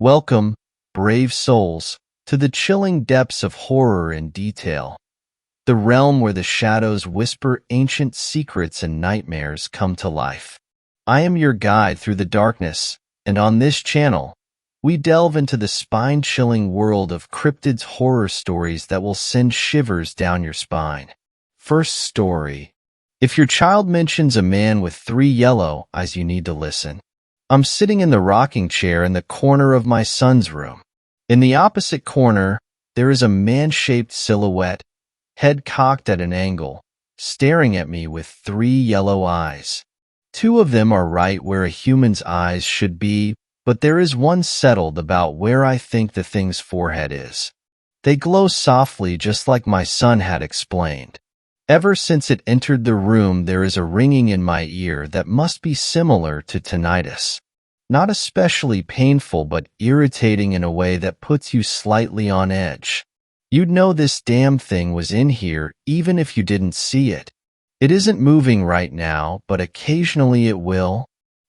Welcome, brave souls, to the chilling depths of horror and detail, the realm where the shadows whisper ancient secrets and nightmares come to life. I am your guide through the darkness, and on this channel, we delve into the spine-chilling world of cryptids horror stories that will send shivers down your spine. First story. If your child mentions a man with 3 yellow eyes, you need to listen. I'm sitting in the rocking chair in the corner of my son's room. In the opposite corner, there is a man-shaped silhouette, head cocked at an angle, staring at me with 3 yellow eyes. 2 of them are right where a human's eyes should be, but there is one settled about where I think the thing's forehead is. They glow softly just like my son had explained. Ever since it entered the room, there is a ringing in my ear that must be similar to tinnitus. Not especially painful, but irritating in a way that puts you slightly on edge. You'd know this damn thing was in here even if you didn't see it. It isn't moving right now, but occasionally it will.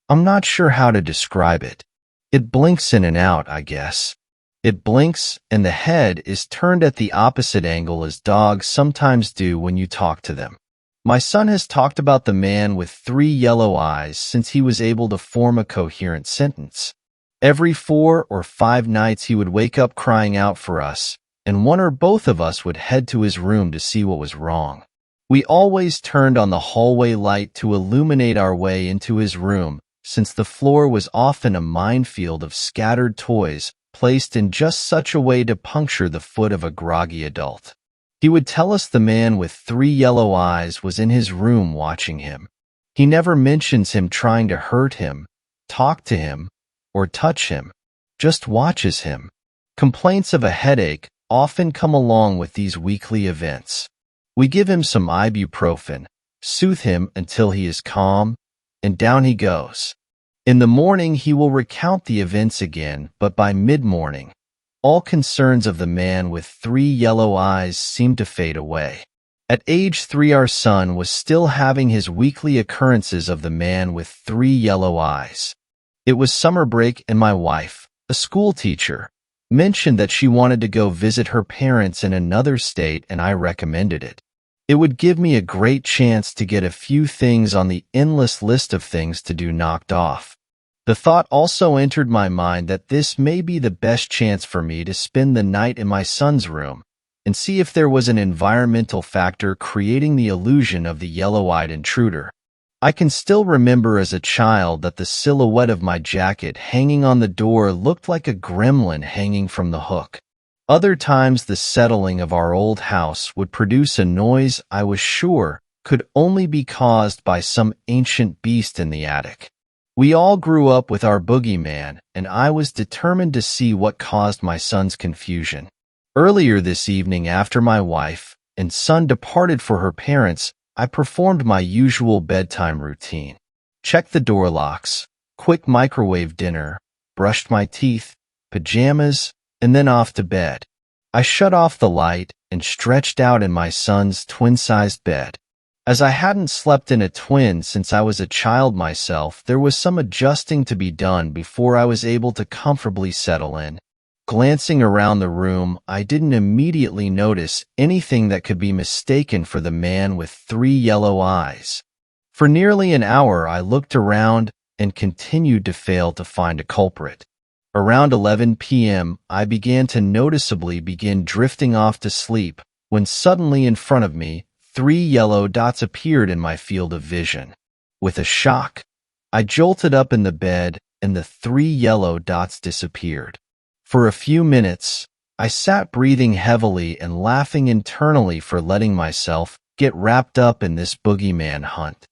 I'm not sure how to describe it. It blinks in and out, I guess. It blinks, and the head is turned at the opposite angle as dogs sometimes do when you talk to them. My son has talked about the man with 3 yellow eyes since he was able to form a coherent sentence. Every 4 or 5 nights he would wake up crying out for us, and one or both of us would head to his room to see what was wrong. We always turned on the hallway light to illuminate our way into his room, since the floor was often a minefield of scattered toys, placed in just such a way to puncture the foot of a groggy adult. He would tell us the man with 3 yellow eyes was in his room watching him. He never mentions him trying to hurt him, talk to him, or touch him, just watches him. Complaints of a headache often come along with these weekly events. We give him some ibuprofen, soothe him until he is calm, and down he goes. In the morning, he will recount the events again, but by mid-morning, all concerns of the man with 3 yellow eyes seem to fade away. At age 3, our son was still having his weekly occurrences of the man with 3 yellow eyes. It was summer break, and my wife, a school teacher, mentioned that she wanted to go visit her parents in another state, and I recommended it. It would give me a great chance to get a few things on the endless list of things to do knocked off. The thought also entered my mind that this may be the best chance for me to spend the night in my son's room and see if there was an environmental factor creating the illusion of the yellow-eyed intruder. I can still remember as a child that the silhouette of my jacket hanging on the door looked like a gremlin hanging from the hook. Other times the settling of our old house would produce a noise I was sure could only be caused by some ancient beast in the attic. We all grew up with our boogeyman, and I was determined to see what caused my son's confusion. Earlier this evening, after my wife and son departed for her parents, I performed my usual bedtime routine. Checked the door locks, quick microwave dinner, brushed my teeth, pajamas, and then off to bed. I shut off the light and stretched out in my son's twin-sized bed. As I hadn't slept in a twin since I was a child myself, there was some adjusting to be done before I was able to comfortably settle in. Glancing around the room, I didn't immediately notice anything that could be mistaken for the man with 3 yellow eyes. For nearly an hour, I looked around and continued to fail to find a culprit. Around 11 p.m., I began to noticeably begin drifting off to sleep when suddenly in front of me, 3 yellow dots appeared in my field of vision. With a shock, I jolted up in the bed and the 3 yellow dots disappeared. For a few minutes, I sat breathing heavily and laughing internally for letting myself get wrapped up in this boogeyman hunt.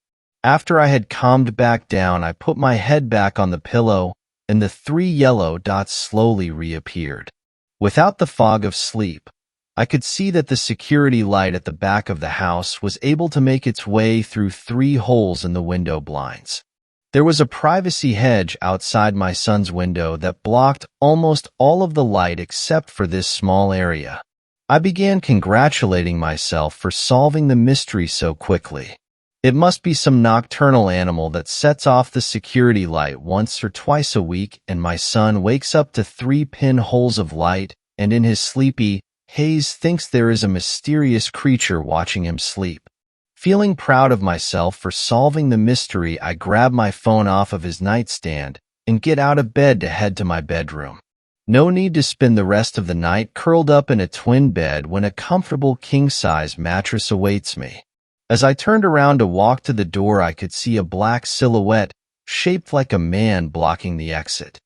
After I had calmed back down, I put my head back on the pillow and the 3 yellow dots slowly reappeared. Without the fog of sleep, I could see that the security light at the back of the house was able to make its way through 3 holes in the window blinds. There was a privacy hedge outside my son's window that blocked almost all of the light except for this small area. I began congratulating myself for solving the mystery so quickly. It must be some nocturnal animal that sets off the security light once or twice a week, and my son wakes up to 3 pinholes of light, and in his sleepy haze thinks there is a mysterious creature watching him sleep. Feeling proud of myself for solving the mystery, I grab my phone off of his nightstand and get out of bed to head to my bedroom. No need to spend the rest of the night curled up in a twin bed when a comfortable king-size mattress awaits me. As I turned around to walk to the door, I could see a black silhouette shaped like a man blocking the exit.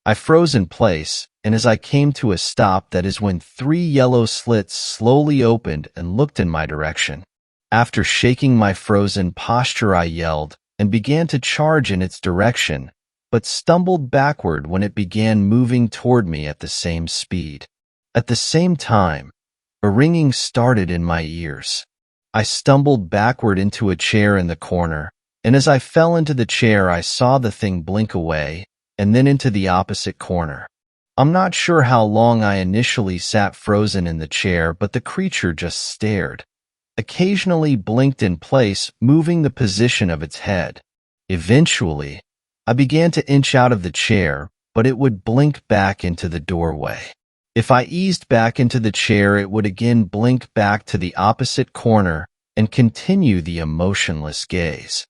I froze in place, and as I came to a stop, that is when 3 yellow slits slowly opened and looked in my direction. After shaking my frozen posture, I yelled and began to charge in its direction, but stumbled backward when it began moving toward me at the same speed. At the same time, a ringing started in my ears. I stumbled backward into a chair in the corner, and as I fell into the chair, I saw the thing blink away, and then into the opposite corner. I'm not sure how long I initially sat frozen in the chair, but the creature just stared, occasionally blinked in place, moving the position of its head. Eventually, I began to inch out of the chair, but it would blink back into the doorway. If I eased back into the chair, it would again blink back to the opposite corner and continue the emotionless gaze.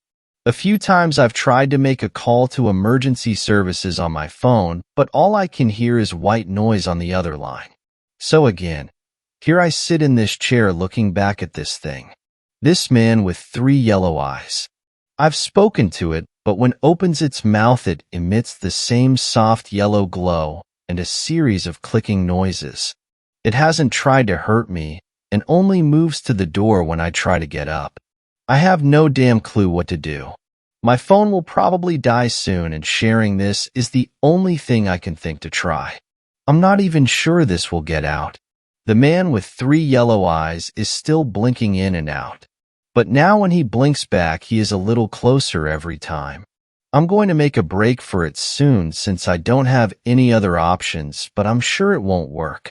A few times I've tried to make a call to emergency services on my phone, but all I can hear is white noise on the other line. So again, here I sit in this chair looking back at this thing. This man with 3 yellow eyes. I've spoken to it, but when it opens its mouth, it emits the same soft yellow glow and a series of clicking noises. It hasn't tried to hurt me and only moves to the door when I try to get up. I have no damn clue what to do. My phone will probably die soon, and sharing this is the only thing I can think to try. I'm not even sure this will get out. The man with 3 yellow eyes is still blinking in and out. But now when he blinks back, he is a little closer every time. I'm going to make a break for it soon since I don't have any other options, but I'm sure it won't work.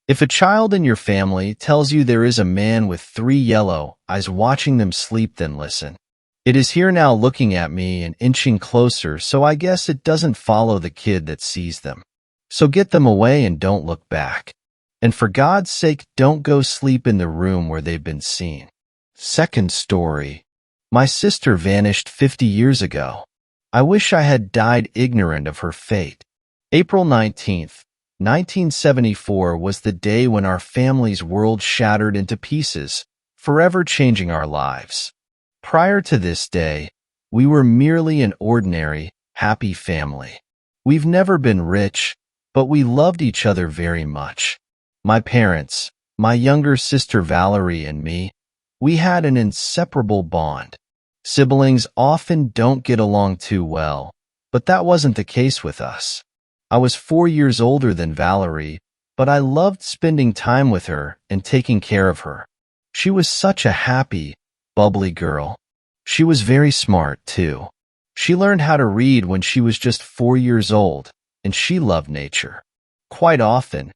If a child in your family tells you there is a man with 3 yellow eyes watching them sleep, then listen. It is here now, looking at me and inching closer, so I guess it doesn't follow the kid that sees them. So get them away and don't look back. And for God's sake, don't go sleep in the room where they've been seen. Second story. My sister vanished 50 years ago. I wish I had died ignorant of her fate. April 19th, 1974 was the day when our family's world shattered into pieces, forever changing our lives. Prior to this day, we were merely an ordinary, happy family. We've never been rich, but we loved each other very much. My parents, my younger sister Valerie, and me, we had an inseparable bond. Siblings often don't get along too well, but that wasn't the case with us. I was 4 years older than Valerie, but I loved spending time with her and taking care of her. She was such a happy, bubbly girl. She was very smart, too. She learned how to read when she was just 4 years old, and she loved nature. Quite often,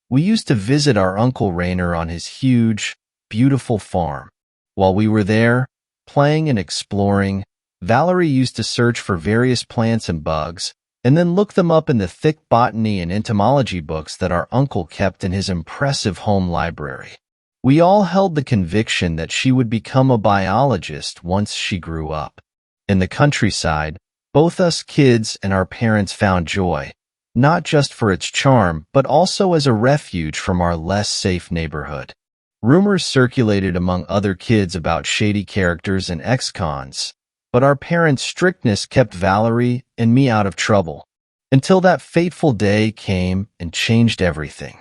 we used to visit our Uncle Rainer on his huge, beautiful farm. While we were there, playing and exploring, Valerie used to search for various plants and bugs, and then look them up in the thick botany and entomology books that our uncle kept in his impressive home library. We all held the conviction that she would become a biologist once she grew up. In the countryside, both us kids and our parents found joy, not just for its charm, but also as a refuge from our less safe neighborhood. Rumors circulated among other kids about shady characters and ex-cons, but our parents' strictness kept Valerie and me out of trouble, until that fateful day came and changed everything.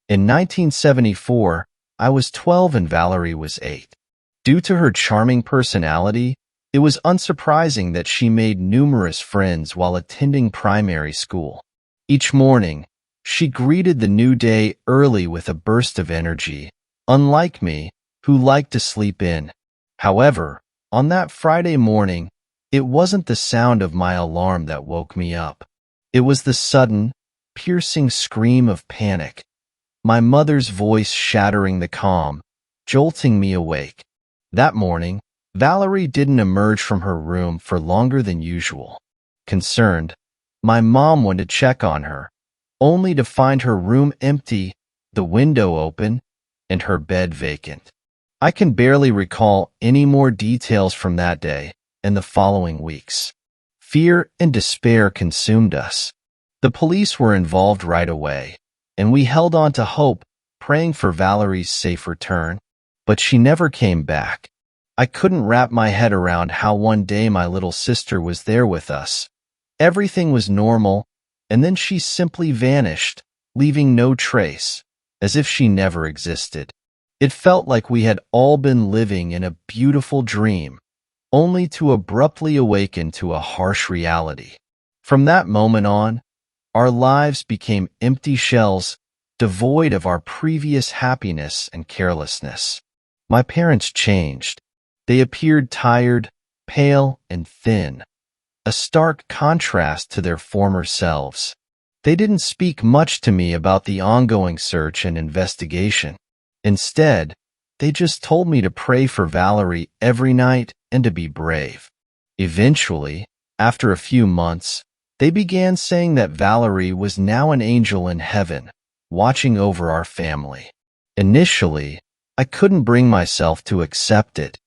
In 1974, I was 12 and Valerie was 8. Due to her charming personality, it was unsurprising that she made numerous friends while attending primary school. Each morning, she greeted the new day early with a burst of energy, unlike me, who liked to sleep in. However, on that Friday morning, it wasn't the sound of my alarm that woke me up. It was the sudden, piercing scream of panic, my mother's voice shattering the calm, jolting me awake. That morning, Valerie didn't emerge from her room for longer than usual. Concerned, my mom went to check on her, only to find her room empty, the window open, and her bed vacant. I can barely recall any more details from that day and the following weeks. Fear and despair consumed us. The police were involved right away, and we held on to hope, praying for Valerie's safe return. But she never came back. I couldn't wrap my head around how one day my little sister was there with us. Everything was normal, and then she simply vanished, leaving no trace, as if she never existed. It felt like we had all been living in a beautiful dream, only to abruptly awaken to a harsh reality. From that moment on, our lives became empty shells, devoid of our previous happiness and carelessness. My parents changed. They appeared tired, pale, and thin, a stark contrast to their former selves. They didn't speak much to me about the ongoing search and investigation. Instead, they just told me to pray for Valerie every night and to be brave. Eventually, after a few months, they began saying that Valerie was now an angel in heaven, watching over our family. Initially, I couldn't bring myself to accept it.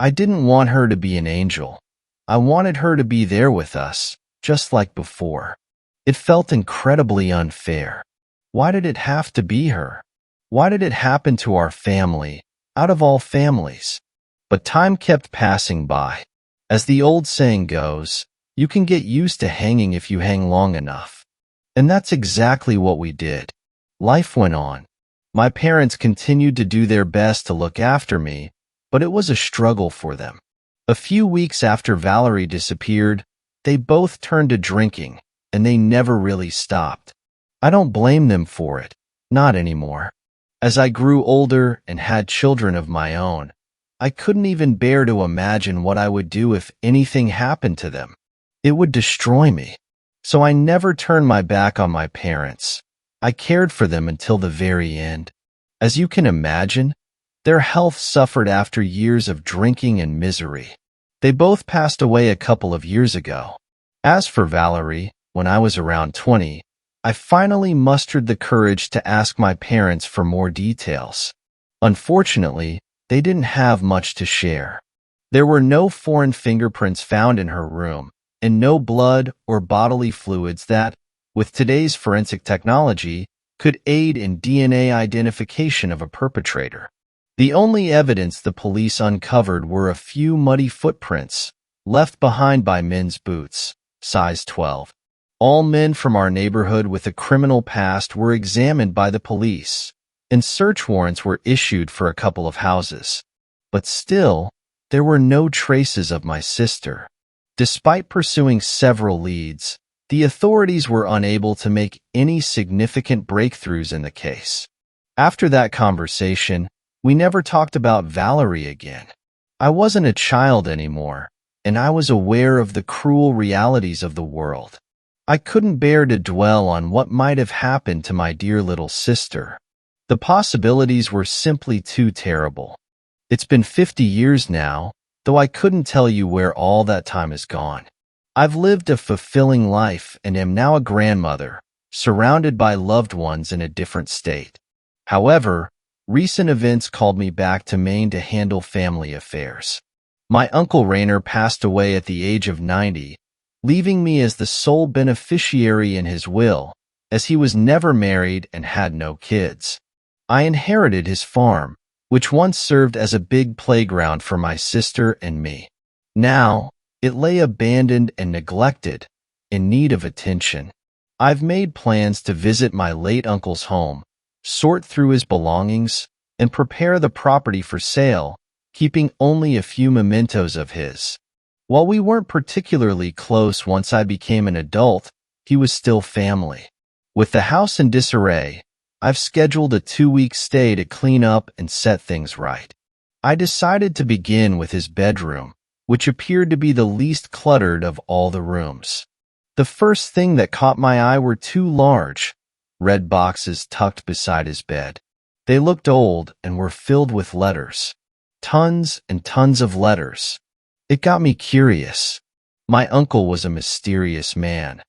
I didn't want her to be an angel. I wanted her to be there with us, just like before. It felt incredibly unfair. Why did it have to be her? Why did it happen to our family, out of all families? But time kept passing by. As the old saying goes, you can get used to hanging if you hang long enough. And that's exactly what we did. Life went on. My parents continued to do their best to look after me, but it was a struggle for them. A few weeks after Valerie disappeared, they both turned to drinking, and they never really stopped. I don't blame them for it, not anymore. As I grew older and had children of my own, I couldn't even bear to imagine what I would do if anything happened to them. It would destroy me. So I never turned my back on my parents. I cared for them until the very end. As you can imagine, their health suffered after years of drinking and misery. They both passed away a couple of years ago. As for Valerie, when I was around 20, I finally mustered the courage to ask my parents for more details. Unfortunately, they didn't have much to share. There were no foreign fingerprints found in her room, and no blood or bodily fluids that, with today's forensic technology, could aid in DNA identification of a perpetrator. The only evidence the police uncovered were a few muddy footprints, left behind by men's boots, size 12. All men from our neighborhood with a criminal past were examined by the police, and search warrants were issued for a couple of houses. But still, there were no traces of my sister. Despite pursuing several leads, the authorities were unable to make any significant breakthroughs in the case. After that conversation, we never talked about Valerie again. I wasn't a child anymore, and I was aware of the cruel realities of the world. I couldn't bear to dwell on what might have happened to my dear little sister. The possibilities were simply too terrible. It's been 50 years now, though I couldn't tell you where all that time has gone. I've lived a fulfilling life and am now a grandmother, surrounded by loved ones in a different state. However, recent events called me back to Maine to handle family affairs. My Uncle Rainer passed away at the age of 90, leaving me as the sole beneficiary in his will, as he was never married and had no kids. I inherited his farm, which once served as a big playground for my sister and me. Now, it lay abandoned and neglected, in need of attention. I've made plans to visit my late uncle's home, sort through his belongings, and prepare the property for sale, keeping only a few mementos of his. While we weren't particularly close once I became an adult, he was still family. With the house in disarray, I've scheduled a 2-week stay to clean up and set things right. I decided to begin with his bedroom, which appeared to be the least cluttered of all the rooms. The first thing that caught my eye were 2 large, red boxes tucked beside his bed. They looked old and were filled with letters. Tons and tons of letters. It got me curious. My uncle was a mysterious man.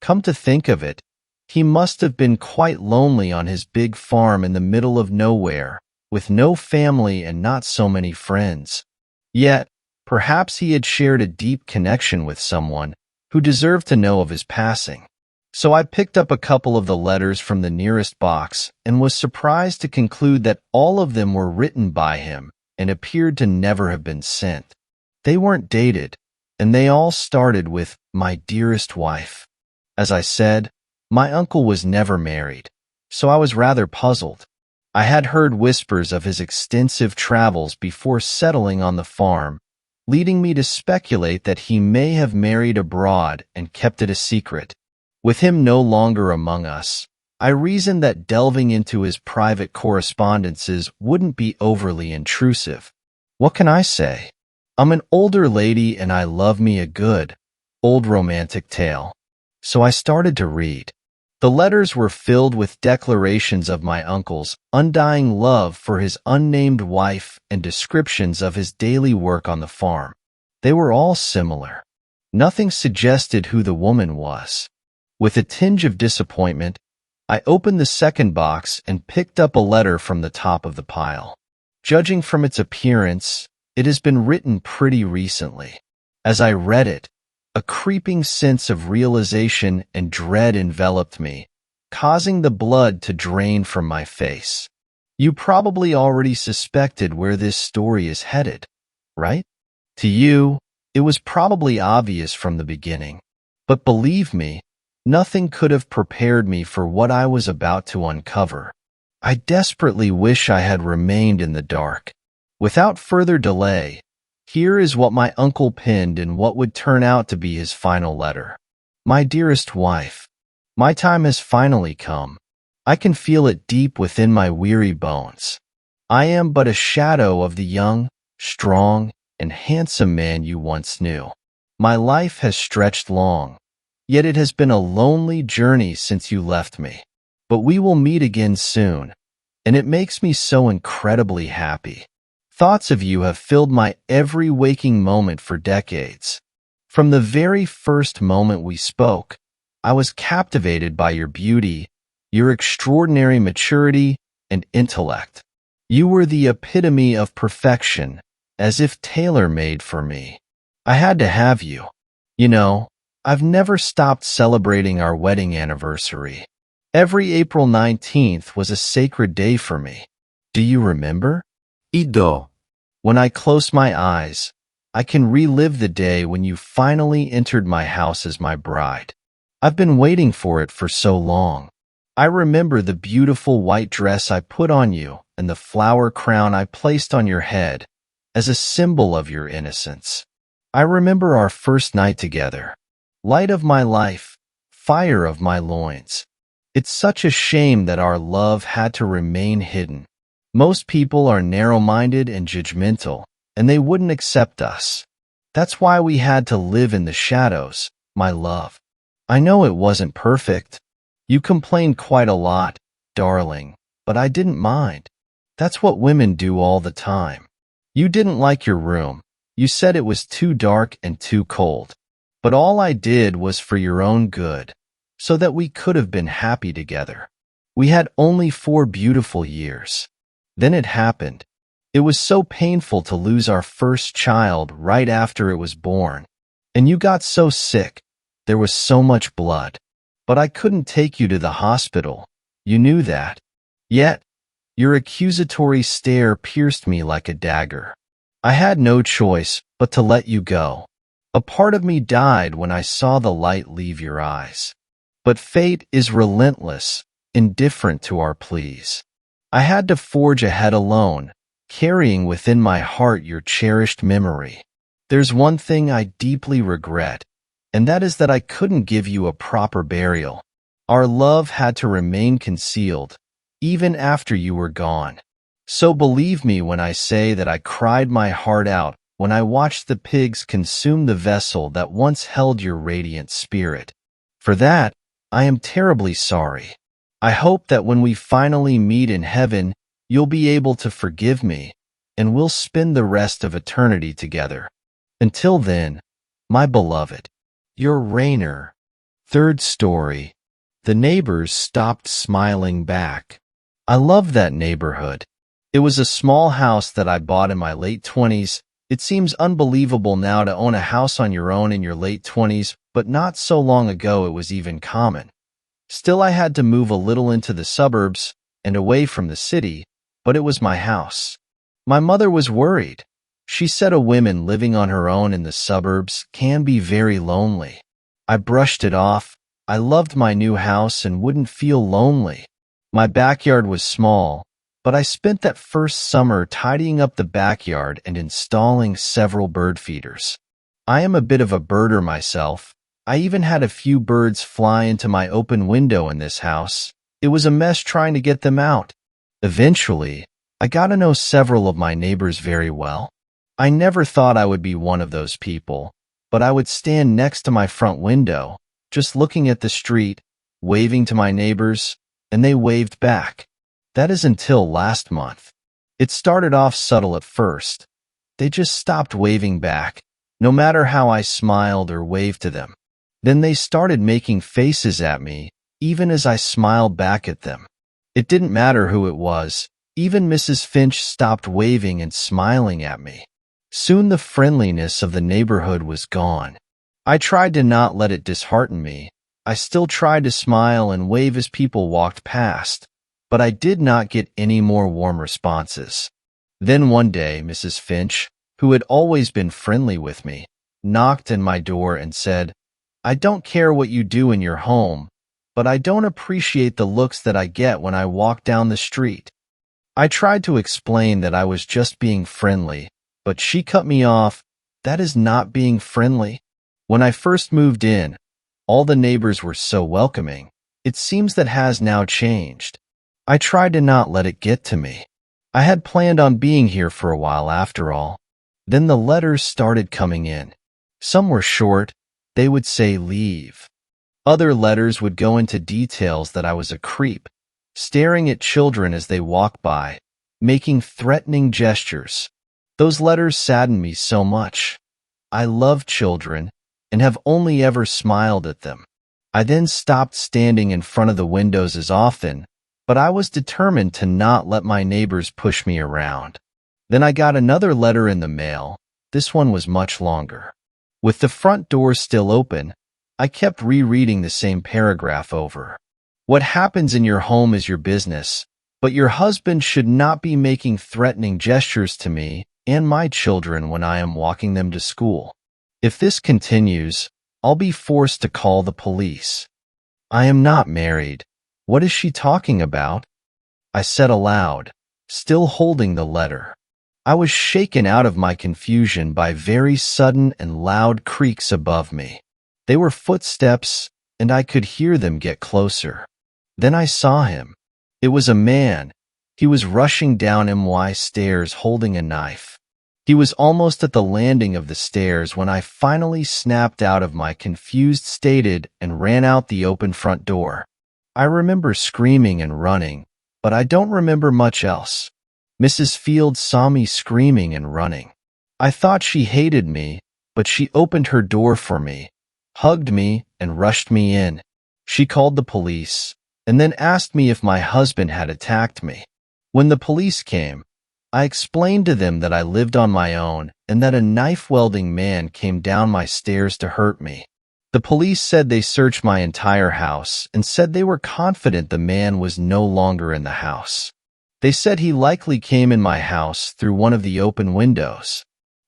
Come to think of it, he must have been quite lonely on his big farm in the middle of nowhere, with no family and not so many friends. Yet, perhaps he had shared a deep connection with someone who deserved to know of his passing. So I picked up a couple of the letters from the nearest box and was surprised to conclude that all of them were written by him and appeared to never have been sent. They weren't dated, and they all started with "My dearest wife." As I said, my uncle was never married, so I was rather puzzled. I had heard whispers of his extensive travels before settling on the farm, leading me to speculate that he may have married abroad and kept it a secret. With him no longer among us, I reasoned that delving into his private correspondences wouldn't be overly intrusive. What can I say? I'm an older lady and I love me a good, old romantic tale. So I started to read. The letters were filled with declarations of my uncle's undying love for his unnamed wife and descriptions of his daily work on the farm. They were all similar. Nothing suggested who the woman was. With a tinge of disappointment, I opened the second box and picked up a letter from the top of the pile. Judging from its appearance, it has been written pretty recently. As I read it, a creeping sense of realization and dread enveloped me, causing the blood to drain from my face. You probably already suspected where this story is headed, right? To you, it was probably obvious from the beginning. But believe me, nothing could have prepared me for what I was about to uncover. I desperately wish I had remained in the dark. Without further delay, here is what my uncle penned in what would turn out to be his final letter. My dearest wife, my time has finally come. I can feel it deep within my weary bones. I am but a shadow of the young, strong, and handsome man you once knew. My life has stretched long, yet it has been a lonely journey since you left me. But we will meet again soon, and it makes me so incredibly happy. Thoughts of you have filled my every waking moment for decades. From the very first moment we spoke, I was captivated by your beauty, your extraordinary maturity, and intellect. You were the epitome of perfection, as if tailor-made for me. I had to have you. You know, I've never stopped celebrating our wedding anniversary. Every April 19th was a sacred day for me. Do you remember? Ido. When I close my eyes, I can relive the day when you finally entered my house as my bride. I've been waiting for it for so long. I remember the beautiful white dress I put on you and the flower crown I placed on your head as a symbol of your innocence. I remember our first night together. Light of my life, fire of my loins. It's such a shame that our love had to remain hidden. Most people are narrow-minded and judgmental, and they wouldn't accept us. That's why we had to live in the shadows, my love. I know it wasn't perfect. You complained quite a lot, darling, but I didn't mind. That's what women do all the time. You didn't like your room. You said it was too dark and too cold. But all I did was for your own good, so that we could have been happy together. We had only 4 beautiful years. Then it happened. It was so painful to lose our first child right after it was born. And you got so sick. There was so much blood. But I couldn't take you to the hospital. You knew that. Yet, your accusatory stare pierced me like a dagger. I had no choice but to let you go. A part of me died when I saw the light leave your eyes. But fate is relentless, indifferent to our pleas. I had to forge ahead alone, carrying within my heart your cherished memory. There's one thing I deeply regret, and that is that I couldn't give you a proper burial. Our love had to remain concealed, even after you were gone. So believe me when I say that I cried my heart out when I watched the pigs consume the vessel that once held your radiant spirit. For that, I am terribly sorry. I hope that when we finally meet in heaven, you'll be able to forgive me, and we'll spend the rest of eternity together. Until then, my beloved, your Rainer. Third story. The neighbors stopped smiling back. I loved that neighborhood. It was a small house that I bought in my late 20s. It seems unbelievable now to own a house on your own in your late 20s, but not so long ago it was even common. Still, I had to move a little into the suburbs and away from the city, but it was my house. My mother was worried. She said a woman living on her own in the suburbs can be very lonely. I brushed it off. I loved my new house and wouldn't feel lonely. My backyard was small, but I spent that first summer tidying up the backyard and installing several bird feeders. I am a bit of a birder myself. I even had a few birds fly into my open window in this house. It was a mess trying to get them out. Eventually, I got to know several of my neighbors very well. I never thought I would be one of those people, but I would stand next to my front window, just looking at the street, waving to my neighbors, and they waved back. That is until last month. It started off subtle at first. They just stopped waving back, no matter how I smiled or waved to them. Then they started making faces at me, even as I smiled back at them. It didn't matter who it was. Even Mrs. Finch stopped waving and smiling at me. Soon the friendliness of the neighborhood was gone. I tried to not let it dishearten me. I still tried to smile and wave as people walked past, but I did not get any more warm responses. Then one day, Mrs. Finch, who had always been friendly with me, knocked on my door and said, "I don't care what you do in your home, but I don't appreciate the looks that I get when I walk down the street." I tried to explain that I was just being friendly, but she cut me off. That is not being friendly. When I first moved in, all the neighbors were so welcoming. It seems that has now changed. I tried to not let it get to me. I had planned on being here for a while after all. Then the letters started coming in. Some were short. They would say leave. Other letters would go into details that I was a creep, staring at children as they walked by, making threatening gestures. Those letters saddened me so much. I love children and have only ever smiled at them. I then stopped standing in front of the windows as often, but I was determined to not let my neighbors push me around. Then I got another letter in the mail. This one was much longer. With the front door still open, I kept rereading the same paragraph over. What happens in your home is your business, but your husband should not be making threatening gestures to me and my children when I am walking them to school. If this continues, I'll be forced to call the police. I am not married. What is she talking about? I said aloud, still holding the letter. I was shaken out of my confusion by very sudden and loud creaks above me. They were footsteps, and I could hear them get closer. Then I saw him. It was a man. He was rushing down my stairs holding a knife. He was almost at the landing of the stairs when I finally snapped out of my confused state and ran out the open front door. I remember screaming and running, but I don't remember much else. Mrs. Field saw me screaming and running. I thought she hated me, but she opened her door for me, hugged me, and rushed me in. She called the police, and then asked me if my husband had attacked me. When the police came, I explained to them that I lived on my own and that a knife-wielding man came down my stairs to hurt me. The police said they searched my entire house and said they were confident the man was no longer in the house. They said he likely came in my house through one of the open windows.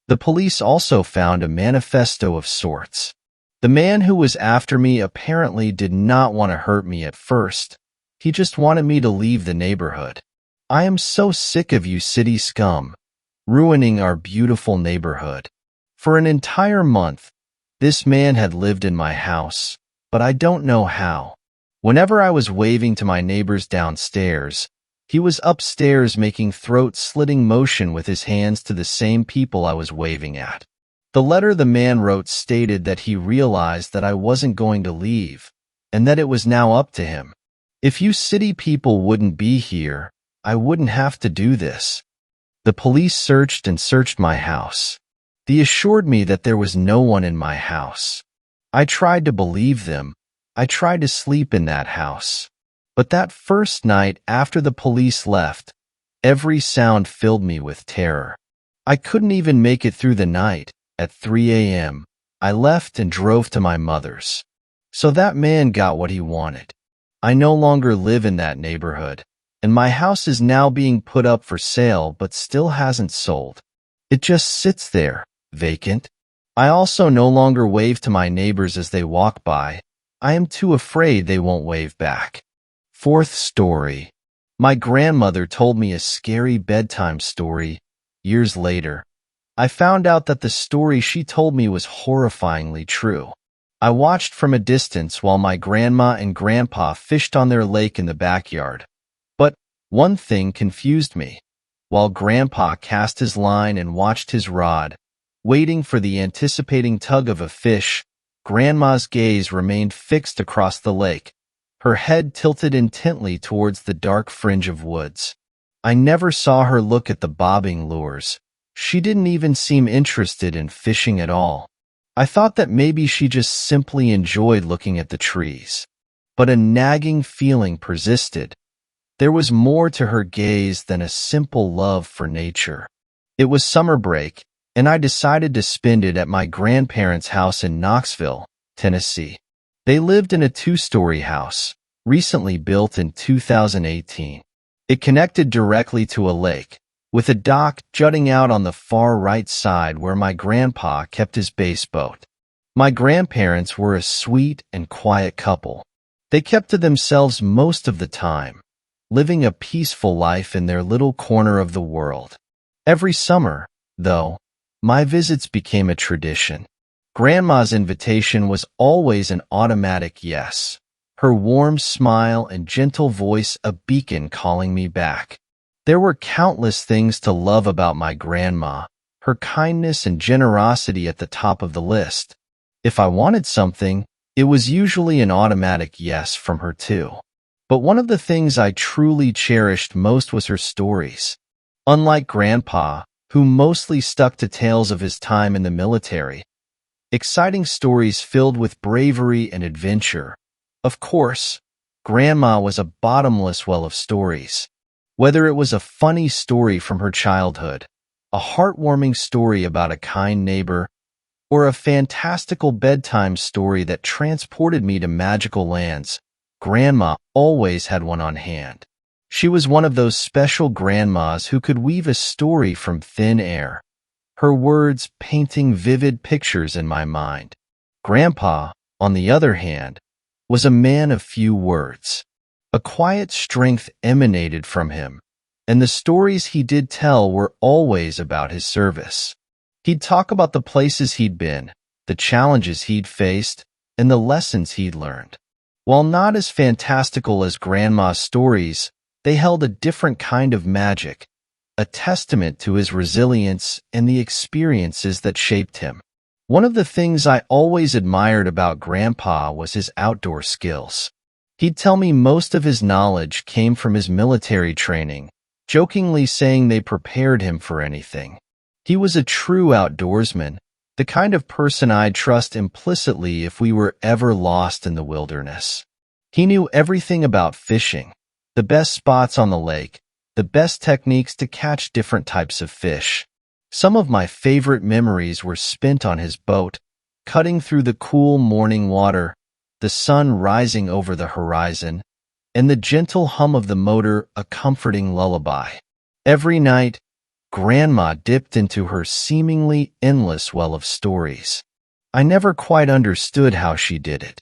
The police also found a manifesto of sorts. The man who was after me apparently did not want to hurt me at first. He just wanted me to leave the neighborhood. I am so sick of you city scum, ruining our beautiful neighborhood. For an entire month, this man had lived in my house, but I don't know how. Whenever I was waving to my neighbors downstairs, he was upstairs making throat-slitting motion with his hands to the same people I was waving at. The letter the man wrote stated that he realized that I wasn't going to leave, and that it was now up to him. If you city people wouldn't be here, I wouldn't have to do this. The police searched and searched my house. They assured me that there was no one in my house. I tried to believe them. I tried to sleep in that house. But that first night after the police left, every sound filled me with terror. I couldn't even make it through the night. At 3 a.m., I left and drove to my mother's. So that man got what he wanted. I no longer live in that neighborhood, and my house is now being put up for sale but still hasn't sold. It just sits there, vacant. I also no longer wave to my neighbors as they walk by. I am too afraid they won't wave back. Fourth story. My grandmother told me a scary bedtime story. Years later, I found out that the story she told me was horrifyingly true. I watched from a distance while my grandma and grandpa fished on their lake in the backyard. But one thing confused me. While grandpa cast his line and watched his rod, waiting for the anticipating tug of a fish, grandma's gaze remained fixed across the lake, her head tilted intently towards the dark fringe of woods. I never saw her look at the bobbing lures. She didn't even seem interested in fishing at all. I thought that maybe she just simply enjoyed looking at the trees. But a nagging feeling persisted. There was more to her gaze than a simple love for nature. It was summer break, and I decided to spend it at my grandparents' house in Knoxville, Tennessee. They lived in a 2-story house, recently built in 2018. It connected directly to a lake, with a dock jutting out on the far right side where my grandpa kept his bass boat. My grandparents were a sweet and quiet couple. They kept to themselves most of the time, living a peaceful life in their little corner of the world. Every summer, though, my visits became a tradition. Grandma's invitation was always an automatic yes, her warm smile and gentle voice a beacon calling me back. There were countless things to love about my grandma, her kindness and generosity at the top of the list. If I wanted something, it was usually an automatic yes from her too. But one of the things I truly cherished most was her stories. Unlike Grandpa, who mostly stuck to tales of his time in the military, exciting stories filled with bravery and adventure. Of course, Grandma was a bottomless well of stories. Whether it was a funny story from her childhood, a heartwarming story about a kind neighbor, or a fantastical bedtime story that transported me to magical lands, Grandma always had one on hand. She was one of those special grandmas who could weave a story from thin air, her words painting vivid pictures in my mind. Grandpa, on the other hand, was a man of few words. A quiet strength emanated from him, and the stories he did tell were always about his service. He'd talk about the places he'd been, the challenges he'd faced, and the lessons he'd learned. While not as fantastical as Grandma's stories, they held a different kind of magic, a testament to his resilience and the experiences that shaped him. One of the things I always admired about Grandpa was his outdoor skills. He'd tell me most of his knowledge came from his military training, jokingly saying they prepared him for anything. He was a true outdoorsman, the kind of person I'd trust implicitly if we were ever lost in the wilderness. He knew everything about fishing, the best spots on the lake, the best techniques to catch different types of fish. Some of my favorite memories were spent on his boat, cutting through the cool morning water, the sun rising over the horizon, and the gentle hum of the motor a comforting lullaby. Every night, Grandma dipped into her seemingly endless well of stories. I never quite understood how she did it.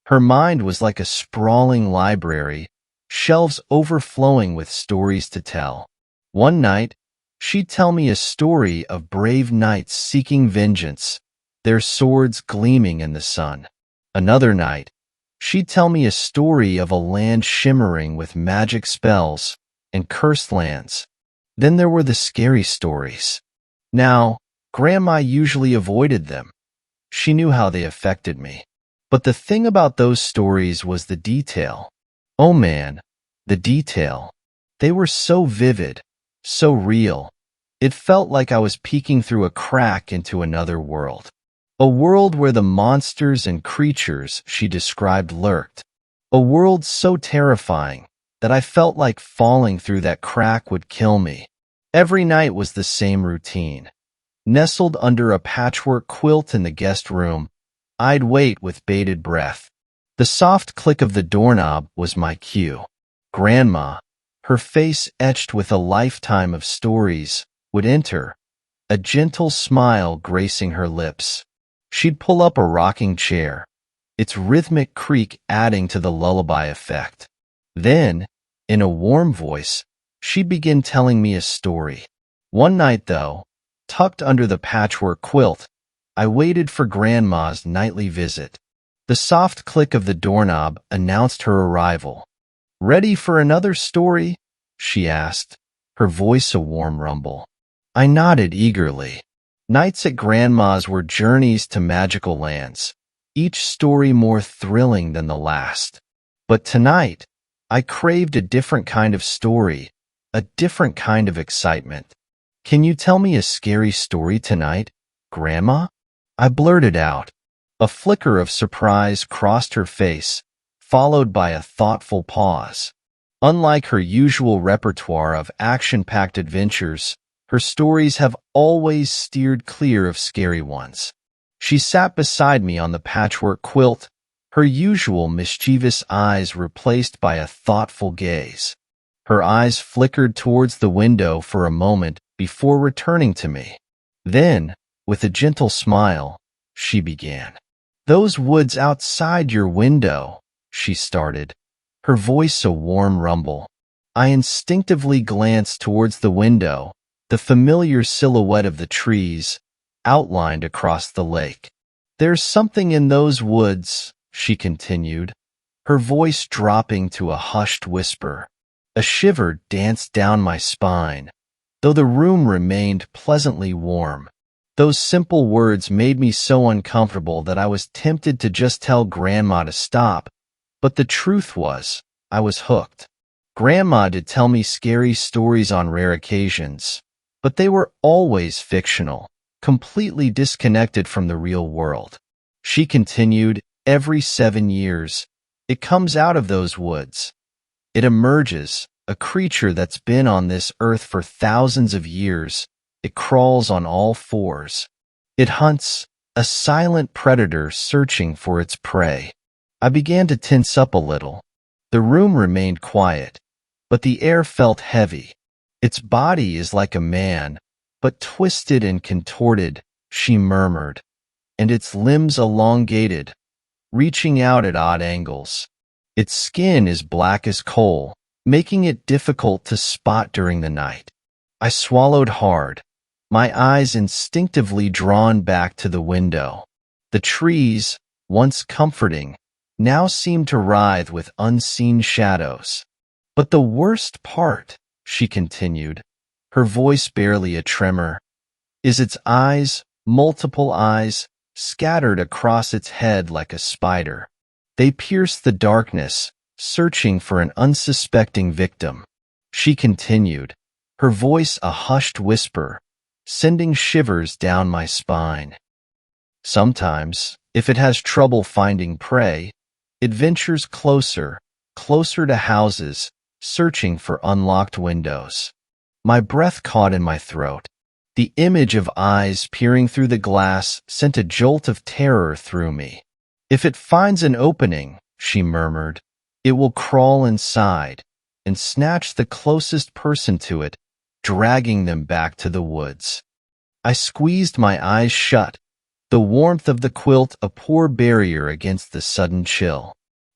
Her mind was like a sprawling library, shelves overflowing with stories to tell. One night, she'd tell me a story of brave knights seeking vengeance, their swords gleaming in the sun. Another night, she'd tell me a story of a land shimmering with magic spells and cursed lands. Then there were the scary stories. Now, Grandma usually avoided them. She knew how they affected me. But the thing about those stories was the detail. Oh man, the detail. They were so vivid, so real. It felt like I was peeking through a crack into another world. A world where the monsters and creatures she described lurked. A world so terrifying that I felt like falling through that crack would kill me. Every night was the same routine. Nestled under a patchwork quilt in the guest room, I'd wait with bated breath. The soft click of the doorknob was my cue. Grandma, her face etched with a lifetime of stories, would enter, a gentle smile gracing her lips. She'd pull up a rocking chair, its rhythmic creak adding to the lullaby effect. Then, in a warm voice, she'd begin telling me a story. One night, though, tucked under the patchwork quilt, I waited for Grandma's nightly visit. The soft click of the doorknob announced her arrival. "Ready for another story?" she asked, her voice a warm rumble. I nodded eagerly. Nights at Grandma's were journeys to magical lands, each story more thrilling than the last. But tonight, I craved a different kind of story, a different kind of excitement. "Can you tell me a scary story tonight, Grandma?" I blurted out. A flicker of surprise crossed her face, followed by a thoughtful pause. Unlike her usual repertoire of action-packed adventures, her stories have always steered clear of scary ones. She sat beside me on the patchwork quilt, her usual mischievous eyes replaced by a thoughtful gaze. Her eyes flickered towards the window for a moment before returning to me. Then, with a gentle smile, she began. "Those woods outside your window," she started, her voice a warm rumble. I instinctively glanced towards the window, the familiar silhouette of the trees, outlined across the lake. "There's something in those woods," she continued, her voice dropping to a hushed whisper. A shiver danced down my spine, though the room remained pleasantly warm. Those simple words made me so uncomfortable that I was tempted to just tell Grandma to stop, but the truth was, I was hooked. Grandma did tell me scary stories on rare occasions, but they were always fictional, completely disconnected from the real world. She continued, "Every 7 years, it comes out of those woods. It emerges, a creature that's been on this earth for thousands of years. It crawls on all fours. It hunts, a silent predator searching for its prey." I began to tense up a little. The room remained quiet, but the air felt heavy. "Its body is like a man, but twisted and contorted," she murmured, "and its limbs elongated, reaching out at odd angles. Its skin is black as coal, making it difficult to spot during the night." I swallowed hard, my eyes instinctively drawn back to the window. The trees, once comforting, now seemed to writhe with unseen shadows. "But the worst part," she continued, her voice barely a tremor, "is its eyes, multiple eyes, scattered across its head like a spider. They pierce the darkness, searching for an unsuspecting victim." She continued, her voice a hushed whisper, sending shivers down my spine. "Sometimes, if it has trouble finding prey, it ventures closer, closer to houses, searching for unlocked windows." My breath caught in my throat. The image of eyes peering through the glass sent a jolt of terror through me. "If it finds an opening," she murmured, "it will crawl inside and snatch the closest person to it, dragging them back to the woods." I squeezed my eyes shut, the warmth of the quilt a poor barrier against the sudden chill.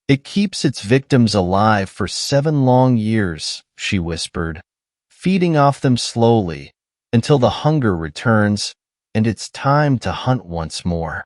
"It keeps its victims alive for 7 long years," she whispered, "feeding off them slowly until the hunger returns and it's time to hunt once more."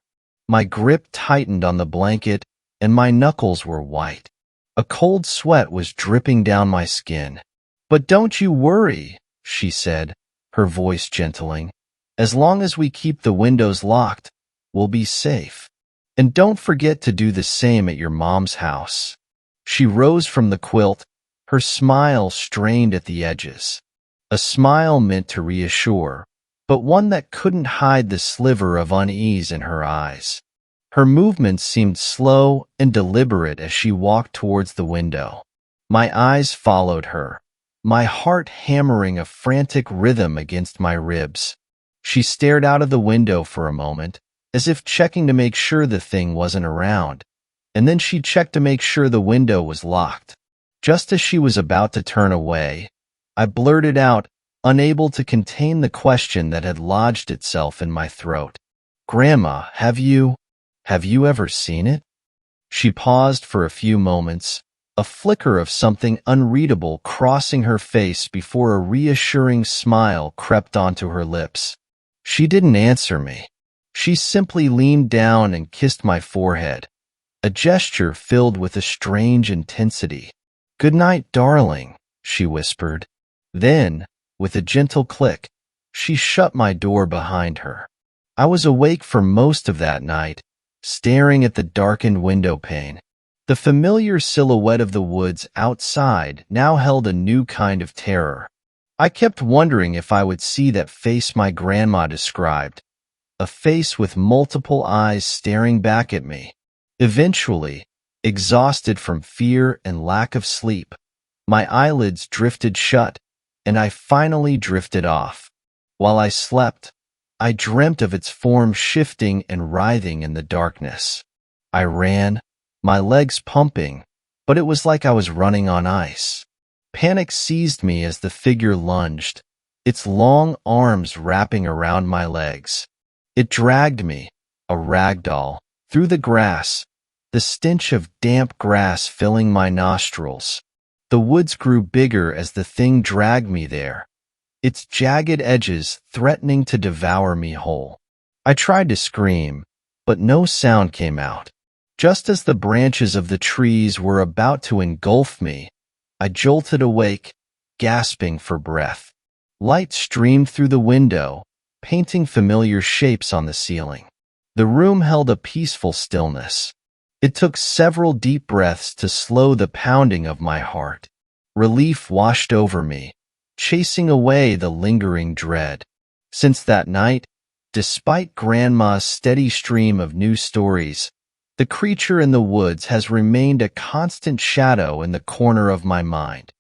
My grip tightened on the blanket and my knuckles were white. A cold sweat was dripping down my skin. "But don't you worry," she said, her voice gentling. "As long as we keep the windows locked, we'll be safe. And don't forget to do the same at your mom's house." She rose from the quilt, her smile strained at the edges. a smile meant to reassure, but one that couldn't hide the sliver of unease in her eyes. Her movements seemed slow and deliberate as she walked towards the window. My eyes followed her, my heart hammering a frantic rhythm against my ribs. She stared out of the window for a moment, as if checking to make sure the thing wasn't around, and then she checked to make sure the window was locked. Just as she was about to turn away, I blurted out, unable to contain the question that had lodged itself in my throat. "Grandma, have you ever seen it?" She paused for a few moments, a flicker of something unreadable crossing her face before a reassuring smile crept onto her lips. She didn't answer me. She simply leaned down and kissed my forehead, a gesture filled with a strange intensity. "Good night, darling," she whispered. Then, with a gentle click, she shut my door behind her. I was awake for most of that night, staring at the darkened window pane. The familiar silhouette of the woods outside now held a new kind of terror. I kept wondering if I would see that face my grandma described, a face with multiple eyes staring back at me. Eventually, exhausted from fear and lack of sleep, my eyelids drifted shut, and I finally drifted off. While I slept, I dreamt of its form shifting and writhing in the darkness. I ran, my legs pumping, but it was like I was running on ice. Panic seized me as the figure lunged, its long arms wrapping around my legs. It dragged me, a rag doll, through the grass, the stench of damp grass filling my nostrils. The woods grew bigger as the thing dragged me there, its jagged edges threatening to devour me whole. I tried to scream, but no sound came out. Just as the branches of the trees were about to engulf me, I jolted awake, gasping for breath. Light streamed through the window, painting familiar shapes on the ceiling. The room held a peaceful stillness. It took several deep breaths to slow the pounding of my heart. Relief washed over me, chasing away the lingering dread. Since that night, despite Grandma's steady stream of new stories, the creature in the woods has remained a constant shadow in the corner of my mind.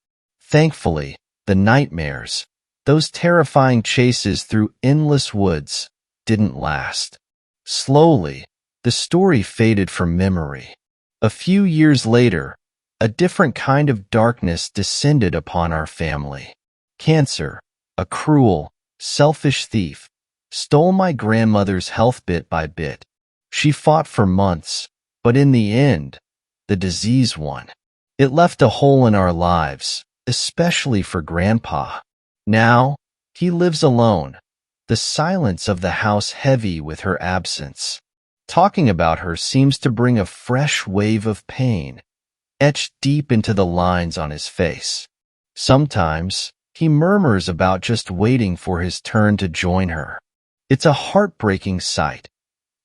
Thankfully, the nightmares, those terrifying chases through endless woods, didn't last. Slowly, the story faded from memory. A few years later, a different kind of darkness descended upon our family. Cancer, a cruel, selfish thief, stole my grandmother's health bit by bit. She fought for months, but in the end, the disease won. It left a hole in our lives, especially for Grandpa. Now, he lives alone, the silence of the house heavy with her absence. Talking about her seems to bring a fresh wave of pain, etched deep into the lines on his face. Sometimes, he murmurs about just waiting for his turn to join her. It's a heartbreaking sight.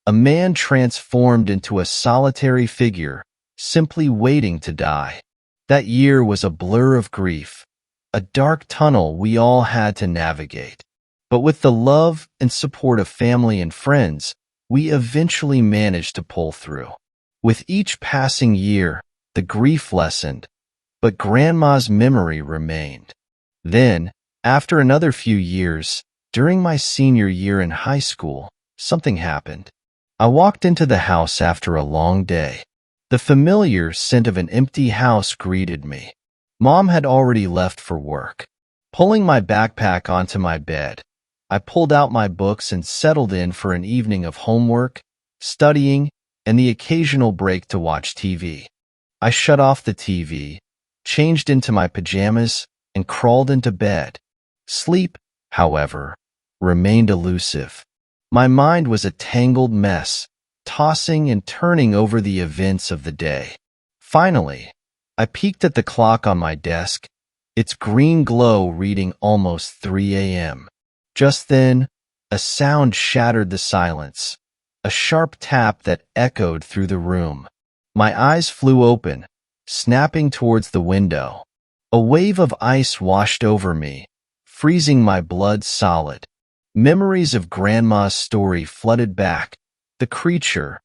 A man transformed into a solitary figure, simply waiting to die. That year was a blur of grief, a dark tunnel we all had to navigate. But with the love and support of family and friends, we eventually managed to pull through. With each passing year, the grief lessened, but Grandma's memory remained. Then, after another few years, during my senior year in high school, something happened. I walked into the house after a long day. The familiar scent of an empty house greeted me. Mom had already left for work. Pulling my backpack onto my bed, I pulled out my books and settled in for an evening of homework, studying, and the occasional break to watch TV. I shut off the TV, changed into my pajamas, and crawled into bed. Sleep, however, remained elusive. My mind was a tangled mess, tossing and turning over the events of the day. Finally, I peeked at the clock on my desk, its green glow reading almost 3 a.m. Just then, a sound shattered the silence, a sharp tap that echoed through the room. My eyes flew open, snapping towards the window. A wave of ice washed over me, freezing my blood solid. Memories of Grandma's story flooded back. The creature,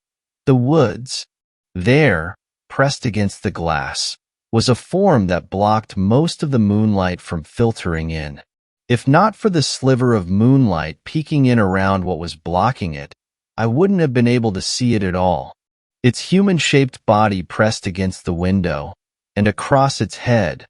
the woods. There, pressed against the glass, was a form that blocked most of the moonlight from filtering in. If not for the sliver of moonlight peeking in around what was blocking it, I wouldn't have been able to see it at all. Its human-shaped body pressed against the window, and across its head,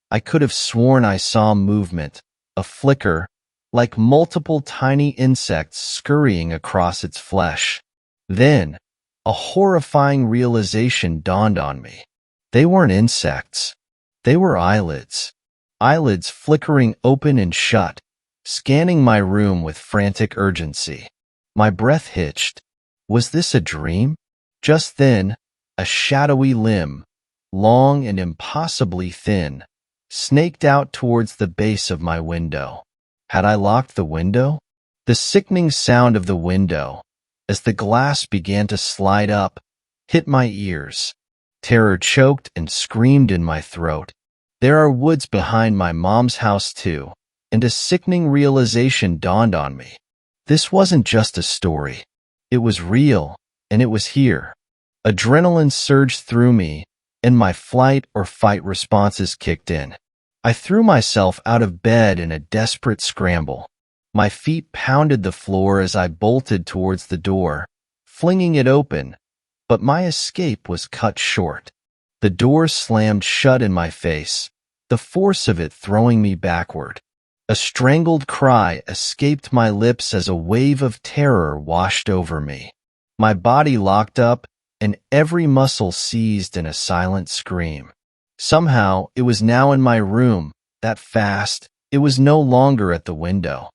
I could have sworn I saw movement, a flicker, like multiple tiny insects scurrying across its flesh. Then, a horrifying realization dawned on me. They weren't insects. They were eyelids. Eyelids flickering open and shut, scanning my room with frantic urgency. My breath hitched. Was this a dream? Just then, a shadowy limb, long and impossibly thin, snaked out towards the base of my window. Had I locked the window? The sickening sound of the window, as the glass began to slide up, hit my ears. Terror choked and screamed in my throat. There are woods behind my mom's house too, and a sickening realization dawned on me. This wasn't just a story. It was real, and it was here. Adrenaline surged through me, and my flight or fight responses kicked in. I threw myself out of bed in a desperate scramble. My feet pounded the floor as I bolted towards the door, flinging it open, but my escape was cut short. The door slammed shut in my face, the force of it throwing me backward. A strangled cry escaped my lips as a wave of terror washed over me. My body locked up, and every muscle seized in a silent scream. Somehow, it was now in my room, that fast. It was no longer at the window.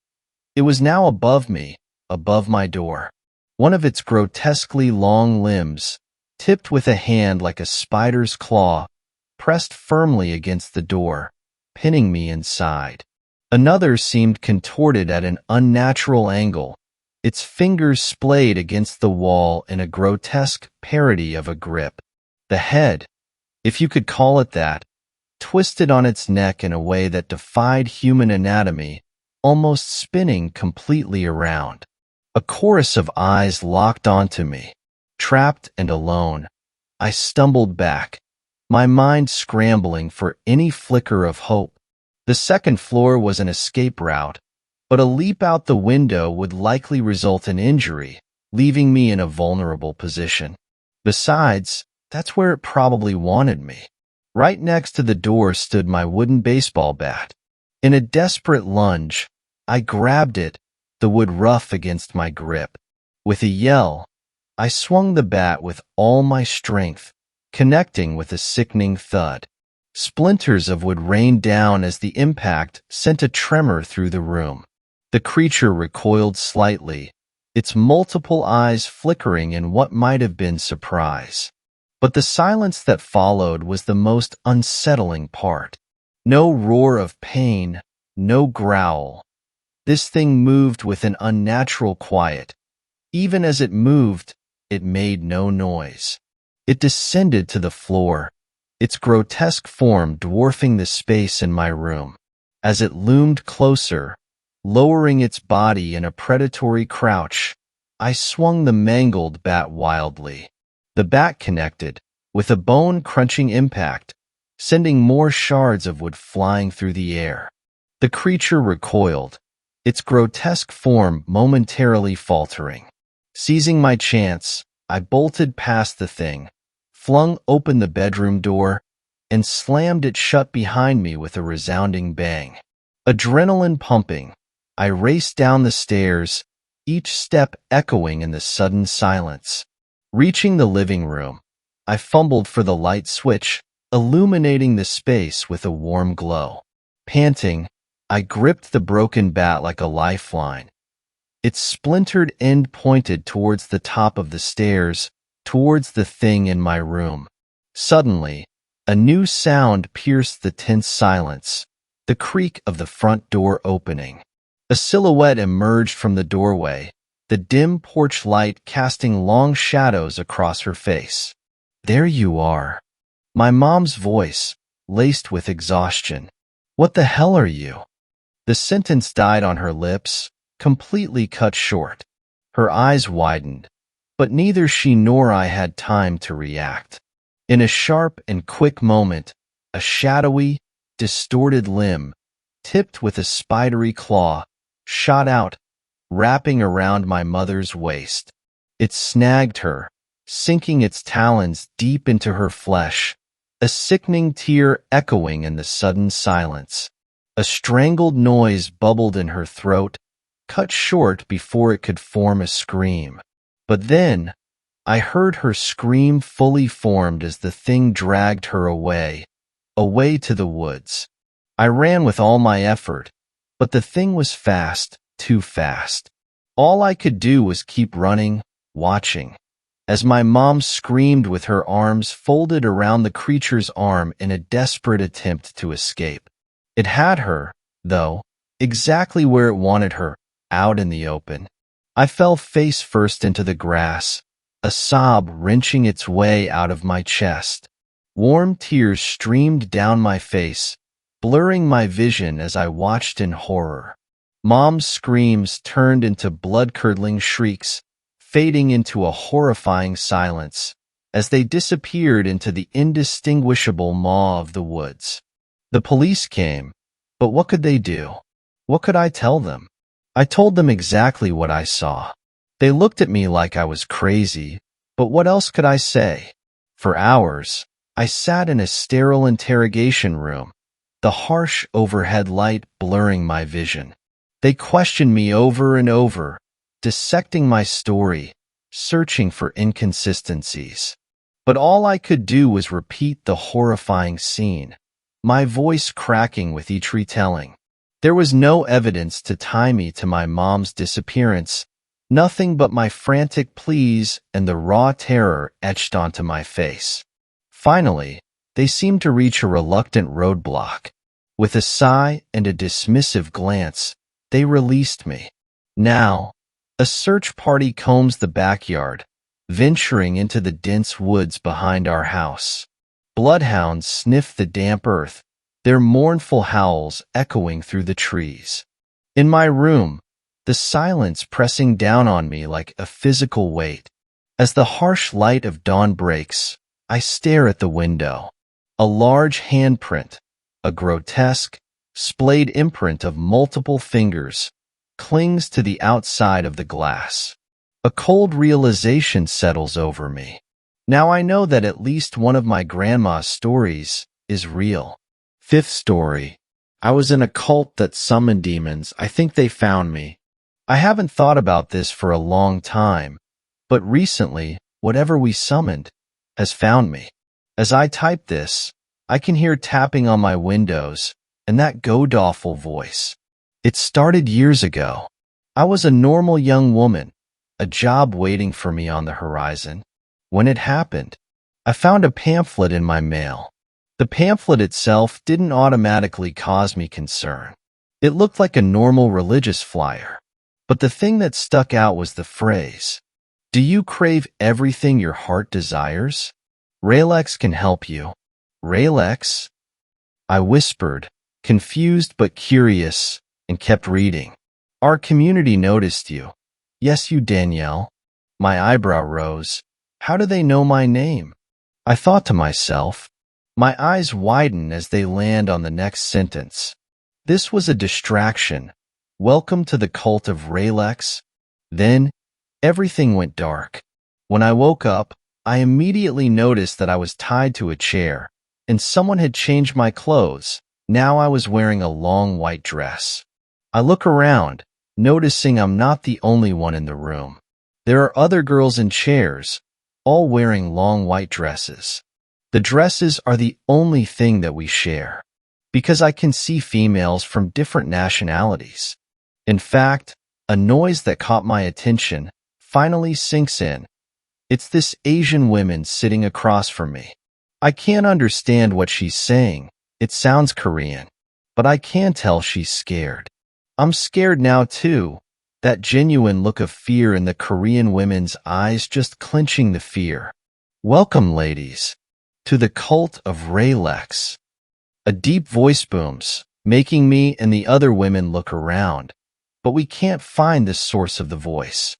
It was now above me, above my door. One of its grotesquely long limbs, tipped with a hand like a spider's claw, pressed firmly against the door, pinning me inside. Another seemed contorted at an unnatural angle, its fingers splayed against the wall in a grotesque parody of a grip. The head, if you could call it that, twisted on its neck in a way that defied human anatomy, almost spinning completely around. A chorus of eyes locked onto me. Trapped and alone, I stumbled back, my mind scrambling for any flicker of hope. The second floor was an escape route, but a leap out the window would likely result in injury, leaving me in a vulnerable position. Besides, that's where it probably wanted me. Right next to the door stood my wooden baseball bat. In a desperate lunge, I grabbed it, the wood rough against my grip. With a yell, I swung the bat with all my strength, connecting with a sickening thud. Splinters of wood rained down as the impact sent a tremor through the room. The creature recoiled slightly, its multiple eyes flickering in what might have been surprise. But the silence that followed was the most unsettling part. No roar of pain, no growl. This thing moved with an unnatural quiet. Even as it moved, it made no noise. It descended to the floor, its grotesque form dwarfing the space in my room. As it loomed closer, lowering its body in a predatory crouch, I swung the mangled bat wildly. The bat connected, with a bone-crunching impact, sending more shards of wood flying through the air. The creature recoiled, its grotesque form momentarily faltering. Seizing my chance, I bolted past the thing, flung open the bedroom door, and slammed it shut behind me with a resounding bang. Adrenaline pumping, I raced down the stairs, each step echoing in the sudden silence. Reaching the living room, I fumbled for the light switch, illuminating the space with a warm glow. Panting, I gripped the broken bat like a lifeline. Its splintered end pointed towards the top of the stairs, towards the thing in my room. Suddenly, a new sound pierced the tense silence, the creak of the front door opening. A silhouette emerged from the doorway, the dim porch light casting long shadows across her face. "There you are." My mom's voice, laced with exhaustion. "What the hell are you?" The sentence died on her lips, completely cut short. Her eyes widened, but neither she nor I had time to react. In a sharp and quick moment, a shadowy, distorted limb, tipped with a spidery claw, shot out, wrapping around my mother's waist. It snagged her, sinking its talons deep into her flesh, a sickening tear echoing in the sudden silence. A strangled noise bubbled in her throat, cut short before it could form a scream. But then, I heard her scream fully formed as the thing dragged her away to the woods. I ran with all my effort, but the thing was fast, too fast. All I could do was keep running, watching, as my mom screamed with her arms folded around the creature's arm in a desperate attempt to escape. It had her, though, exactly where it wanted her, out in the open. I fell face first into the grass, a sob wrenching its way out of my chest. Warm tears streamed down my face, blurring my vision as I watched in horror. Mom's screams turned into blood-curdling shrieks, fading into a horrifying silence, as they disappeared into the indistinguishable maw of the woods. The police came, but what could they do? What could I tell them? I told them exactly what I saw. They looked at me like I was crazy, but what else could I say? For hours, I sat in a sterile interrogation room, the harsh overhead light blurring my vision. They questioned me over and over, dissecting my story, searching for inconsistencies. But all I could do was repeat the horrifying scene, my voice cracking with each retelling. There was no evidence to tie me to my mom's disappearance, nothing but my frantic pleas and the raw terror etched onto my face. Finally, they seemed to reach a reluctant roadblock. With a sigh and a dismissive glance, they released me. Now, a search party combs the backyard, venturing into the dense woods behind our house. Bloodhounds sniff the damp earth, their mournful howls echoing through the trees. In my room, the silence pressing down on me like a physical weight. As the harsh light of dawn breaks, I stare at the window. A large handprint, a grotesque, splayed imprint of multiple fingers, clings to the outside of the glass. A cold realization settles over me. Now I know that at least one of my grandma's stories is real. Fifth story. I was in a cult that summoned demons. I think they found me. I haven't thought about this for a long time, but recently, whatever we summoned has found me. As I type this, I can hear tapping on my windows and that god-awful voice. It started years ago. I was a normal young woman, a job waiting for me on the horizon. When it happened, I found a pamphlet in my mail. The pamphlet itself didn't automatically cause me concern. It looked like a normal religious flyer. But the thing that stuck out was the phrase, "Do you crave everything your heart desires? Raylex can help you." Raylex? I whispered, confused but curious, and kept reading. "Our community noticed you." "Yes, you, Danielle." My eyebrow rose. How do they know my name? I thought to myself. My eyes widen as they land on the next sentence. This was a distraction. Welcome to the cult of Raylex. Then, everything went dark. When I woke up, I immediately noticed that I was tied to a chair, and someone had changed my clothes. Now I was wearing a long white dress. I look around, noticing I'm not the only one in the room. There are other girls in chairs, all wearing long white dresses. The dresses are the only thing that we share, because I can see females from different nationalities. In fact, a noise that caught my attention finally sinks in. It's this Asian woman sitting across from me. I can't understand what she's saying. It sounds Korean, but I can tell she's scared. I'm scared now too. That genuine look of fear in the Korean women's eyes just clinching the fear. "Welcome, ladies, to the cult of Raylex." A deep voice booms, making me and the other women look around. But we can't find the source of the voice.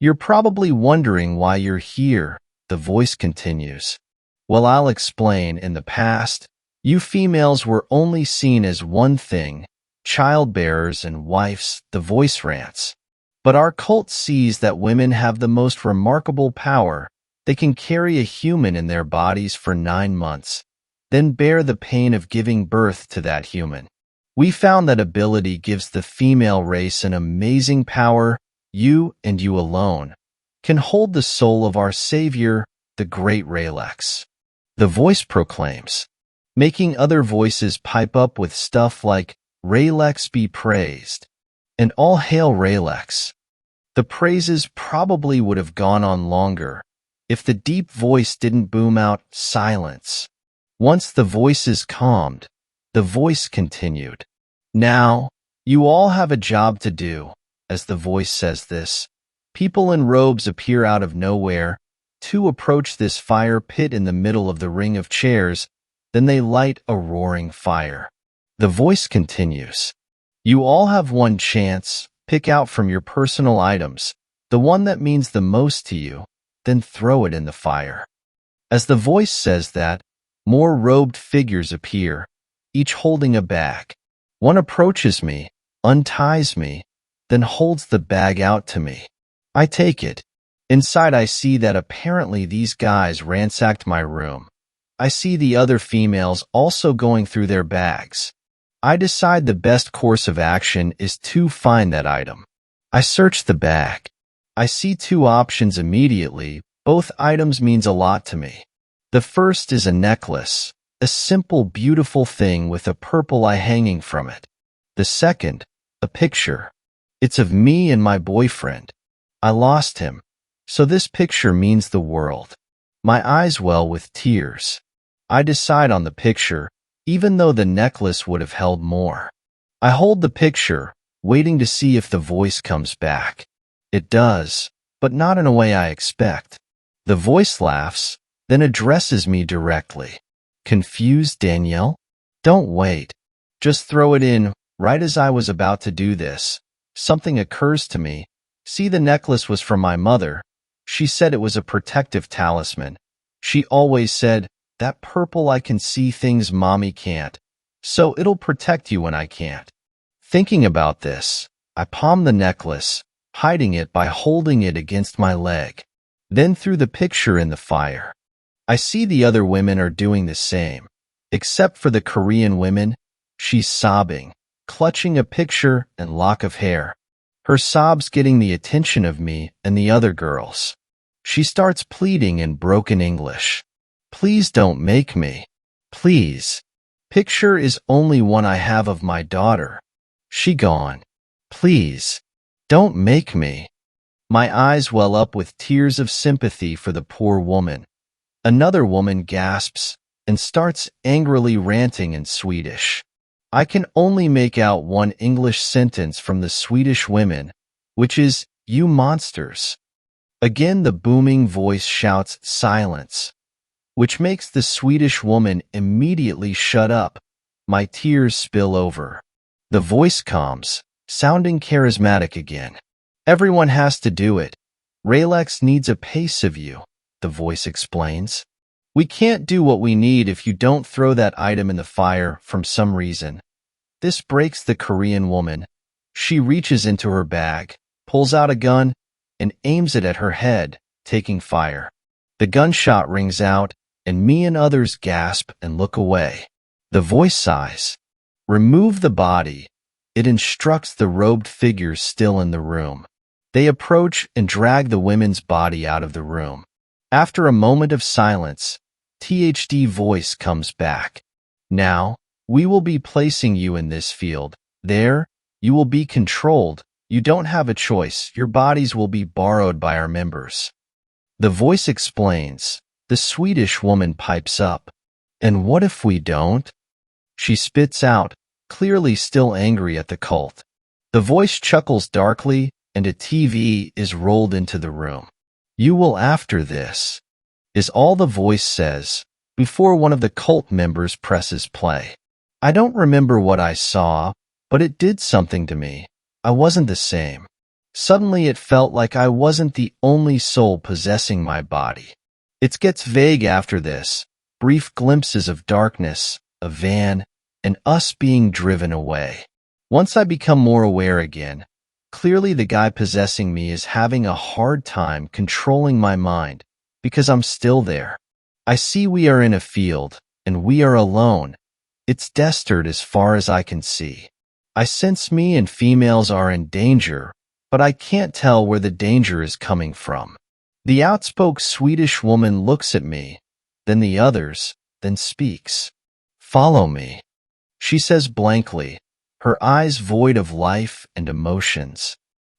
You're probably wondering why you're here, the voice continues. Well, I'll explain. In the past, you females were only seen as one thing, childbearers and wives, the voice rants. But our cult sees that women have the most remarkable power. They can carry a human in their bodies for 9 months, then bear the pain of giving birth to that human. We found that ability gives the female race an amazing power. You, and you alone, can hold the soul of our savior, the great Raylex. The voice proclaims, making other voices pipe up with stuff like, Raylex be praised, and all hail Raylex. The praises probably would have gone on longer if the deep voice didn't boom out, silence. Once the voices calmed, the voice continued. Now, you all have a job to do. As the voice says this, people in robes appear out of nowhere. 2 approach this fire pit in the middle of the ring of chairs. Then they light a roaring fire. The voice continues. You all have one chance. Pick out from your personal items the one that means the most to you, then throw it in the fire. As the voice says that, more robed figures appear, each holding a bag. One approaches me, unties me, then holds the bag out to me. I take it. Inside I see that apparently these guys ransacked my room. I see the other females also going through their bags. I decide the best course of action is to find that item. I search the bag. I see 2 options immediately. Both items means a lot to me. The first is a necklace, a simple, beautiful thing with a purple eye hanging from it. The second, a picture. It's of me and my boyfriend. I lost him, so this picture means the world. My eyes well with tears. I decide on the picture, even though the necklace would have held more. I hold the picture, waiting to see if the voice comes back. It does, but not in a way I expect. The voice laughs, then addresses me directly. Confused, Danielle? Don't wait. Just throw it in. Right as I was about to do this, something occurs to me. See, the necklace was from my mother. She said it was a protective talisman. She always said, that purple I can see things mommy can't, so it'll protect you when I can't. Thinking about this, I palm the necklace, hiding it by holding it against my leg, then threw the picture in the fire. I see the other women are doing the same, except for the Korean women. She's sobbing, clutching a picture and lock of hair. Her sobs getting the attention of me and the other girls. She starts pleading in broken English. Please don't make me. Please. Picture is only one I have of my daughter. She gone. Please. Don't make me. My eyes well up with tears of sympathy for the poor woman. Another woman gasps and starts angrily ranting in Swedish. I can only make out one English sentence from the Swedish women, which is, you monsters. Again the booming voice shouts silence, which makes the Swedish woman immediately shut up. My tears spill over. The voice calms, sounding charismatic again. Everyone has to do it. Raylex needs a pace of you, the voice explains. We can't do what we need if you don't throw that item in the fire from some reason. This breaks the Korean woman. She reaches into her bag, pulls out a gun, and aims it at her head, taking fire. The gunshot rings out, and me and others gasp and look away. The voice sighs. Remove the body. It instructs the robed figures still in the room. They approach and drag the women's body out of the room. After a moment of silence, THD voice comes back. Now, we will be placing you in this field. There, you will be controlled. You don't have a choice. Your bodies will be borrowed by our members. The voice explains. The Swedish woman pipes up. And what if we don't? She spits out, clearly still angry at the cult. The voice chuckles darkly, and a TV is rolled into the room. You will after this, is all the voice says, before one of the cult members presses play. I don't remember what I saw, but it did something to me. I wasn't the same. Suddenly it felt like I wasn't the only soul possessing my body. It gets vague after this. Brief glimpses of darkness, a van, and us being driven away. Once I become more aware again, clearly the guy possessing me is having a hard time controlling my mind because I'm still there. I see we are in a field, and we are alone. It's desert as far as I can see. I sense me and females are in danger, but I can't tell where the danger is coming from. The outspoken Swedish woman looks at me, then the others, then speaks. "Follow me," she says blankly, her eyes void of life and emotions.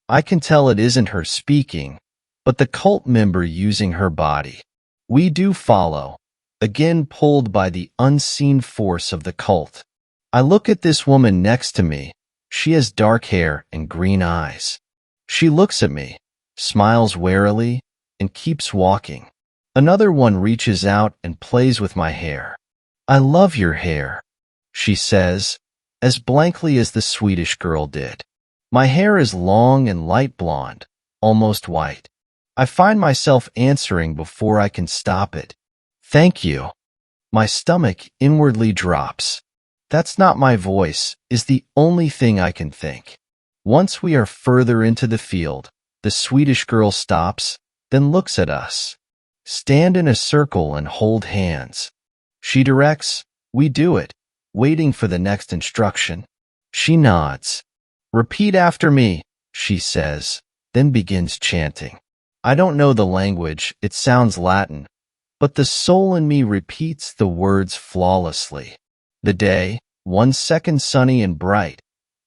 I can tell it isn't her speaking, but the cult member using her body. We do follow, again pulled by the unseen force of the cult. I look at this woman next to me. She has dark hair and green eyes. She looks at me, smiles warily, and keeps walking. Another one reaches out and plays with my hair. "I love your hair," she says, as blankly as the Swedish girl did. My hair is long and light blonde, almost white. I find myself answering before I can stop it. "Thank you." My stomach inwardly drops. "That's not my voice," is the only thing I can think. Once we are further into the field, the Swedish girl stops, then looks at us. "Stand in a circle and hold hands." She directs. We do it, waiting for the next instruction. She nods. "Repeat after me," she says, then begins chanting. I don't know the language, it sounds Latin, but the soul in me repeats the words flawlessly. The day, 1 second sunny and bright,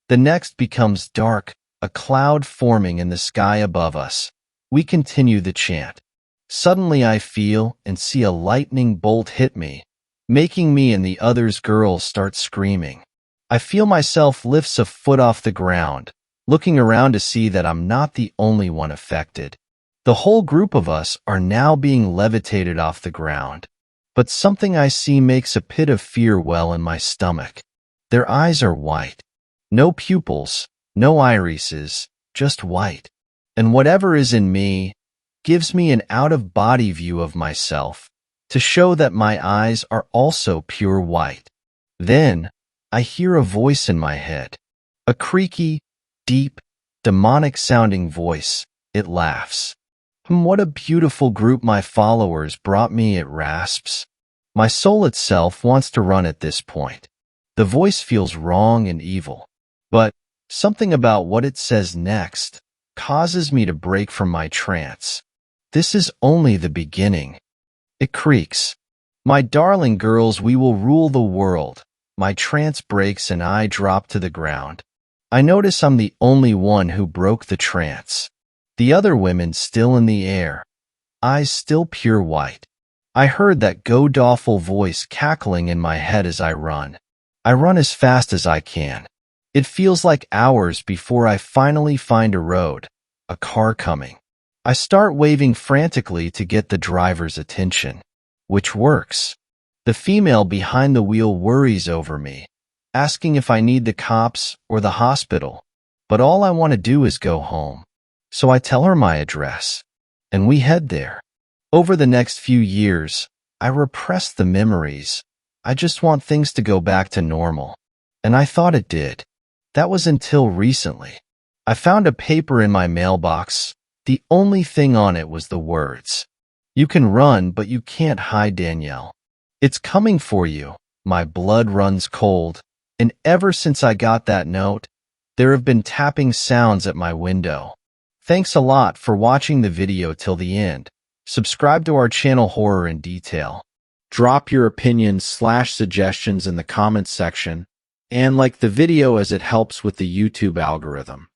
the next becomes dark, a cloud forming in the sky above us. We continue the chant. Suddenly I feel and see a lightning bolt hit me, making me and the others girls start screaming. I feel myself lifts a foot off the ground, looking around to see that I'm not the only one affected. The whole group of us are now being levitated off the ground. But something I see makes a pit of fear well in my stomach. Their eyes are white. No pupils, no irises, just white. And whatever is in me gives me an out-of-body view of myself to show that my eyes are also pure white. Then I hear a voice in my head. A creaky, deep, demonic-sounding voice. It laughs. What a beautiful group my followers brought me, it rasps. My soul itself wants to run at this point. The voice feels wrong and evil. But something about what it says next causes me to break from my trance. This is only the beginning. It creaks. "My darling girls, we will rule the world." My trance breaks and I drop to the ground. I notice I'm the only one who broke the trance. The other women still in the air, eyes still pure white. I heard that god-awful voice cackling in my head as I run. I run as fast as I can. It feels like hours before I finally find a road, a car coming. I start waving frantically to get the driver's attention, which works. The female behind the wheel worries over me, asking if I need the cops or the hospital, but all I want to do is go home. So I tell her my address, and we head there. Over the next few years, I repress the memories. I just want things to go back to normal. And I thought it did. That was until recently. I found a paper in my mailbox. The only thing on it was the words, "You can run, but you can't hide, Danielle. It's coming for you." My blood runs cold, and ever since I got that note, there have been tapping sounds at my window. Thanks a lot for watching the video till the end. Subscribe to our channel Horror in Detail. Drop your opinions/suggestions in the comments section, and like the video as it helps with the YouTube algorithm.